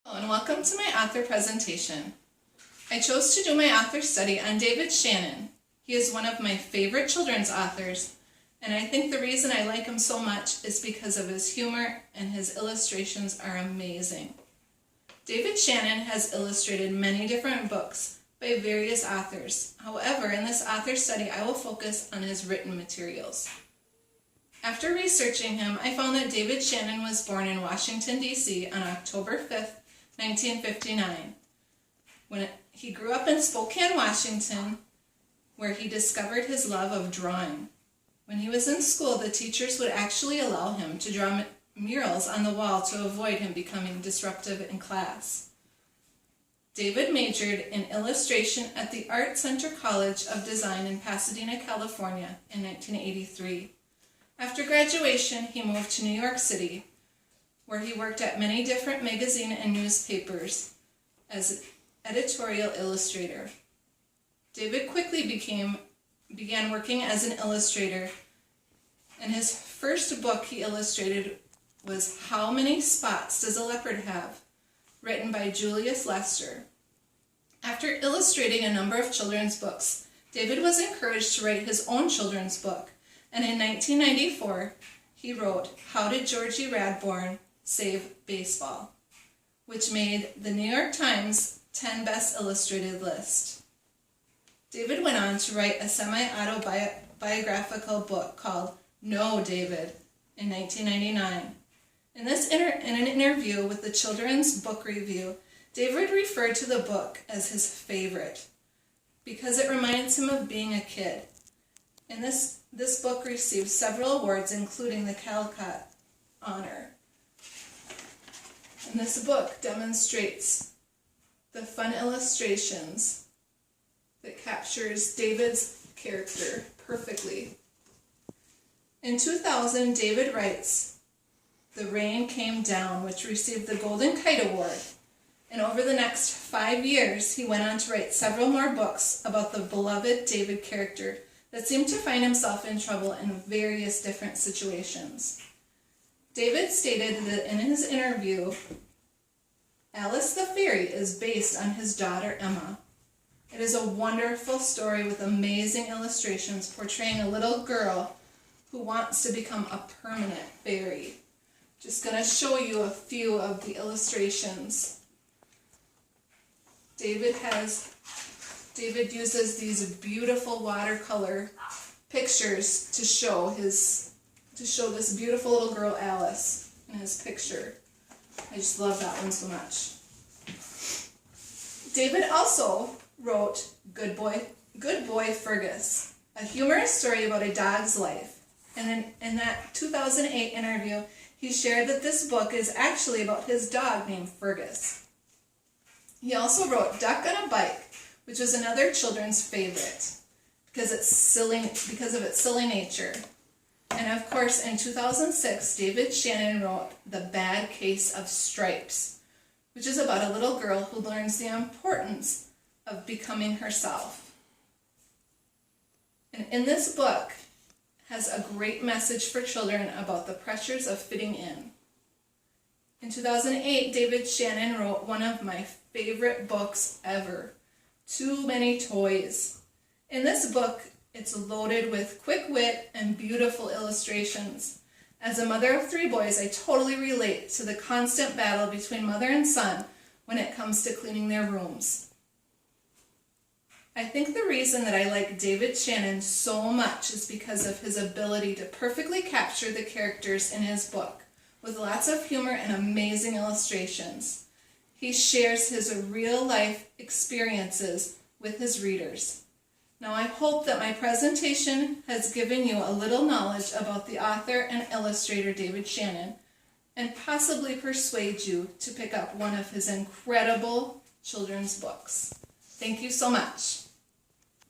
Hello and welcome to my author presentation. I chose to do my author study on David Shannon. He is one of my favorite children's authors, and I think the reason I like him so much is because of his humor, and his illustrations are amazing. David Shannon has illustrated many different books by various authors. However, in this author study, I will focus on his written materials. After researching him, I found that David Shannon was born in Washington, D.C. on October 5th, 1959. He grew up in Spokane, Washington, where he discovered his love of drawing. When he was in school, the teachers would actually allow him to draw murals on the wall to avoid him becoming disruptive in class. David majored in illustration at the Art Center College of Design in Pasadena, California in 1983. After graduation, he moved to New York City, where he worked at many different magazines and newspapers as an editorial illustrator. David quickly began working as an illustrator, and his first book he illustrated was How Many Spots Does a Leopard Have?, written by Julius Lester. After illustrating a number of children's books, David was encouraged to write his own children's book, and in 1994 he wrote How Did Georgie Radbourne Save Baseball?, which made the New York Times 10 Best Illustrated list. David went on to write a semi-autobiographical book called No, David in 1999. In an interview with the Children's Book Review, David referred to the book as his favorite because it reminds him of being a kid. And this book received several awards, including the Caldecott Honor. And this book demonstrates the fun illustrations that captures David's character perfectly. In 2000, David writes The Rain Came Down, which received the Golden Kite Award. And over the next 5 years, he went on to write several more books about the beloved David character that seemed to find himself in trouble in various different situations. David stated that in his interview, Alice the Fairy is based on his daughter Emma. It is a wonderful story with amazing illustrations portraying a little girl who wants to become a permanent fairy. Just going to show you a few of the illustrations. David uses these beautiful watercolor pictures to show this beautiful little girl Alice in his picture. I just love that one so much. David also wrote Good Boy Fergus, a humorous story about a dog's life. And in that 2008 interview, he shared that this book is actually about his dog named Fergus. He also wrote Duck on a Bike, which was another children's favorite because of its silly nature. And of course, in 2006, David Shannon wrote The Bad Case of Stripes, which is about a little girl who learns the importance of becoming herself. And in this book has a great message for children about the pressures of fitting in. In 2008, David Shannon wrote one of my favorite books ever, Too Many Toys. In this book, it's loaded with quick wit and beautiful illustrations. As a mother of 3 boys, I totally relate to the constant battle between mother and son when it comes to cleaning their rooms. I think the reason that I like David Shannon so much is because of his ability to perfectly capture the characters in his book, with lots of humor and amazing illustrations. He shares his real-life experiences with his readers. Now, I hope that my presentation has given you a little knowledge about the author and illustrator David Shannon, and possibly persuade you to pick up one of his incredible children's books. Thank you so much.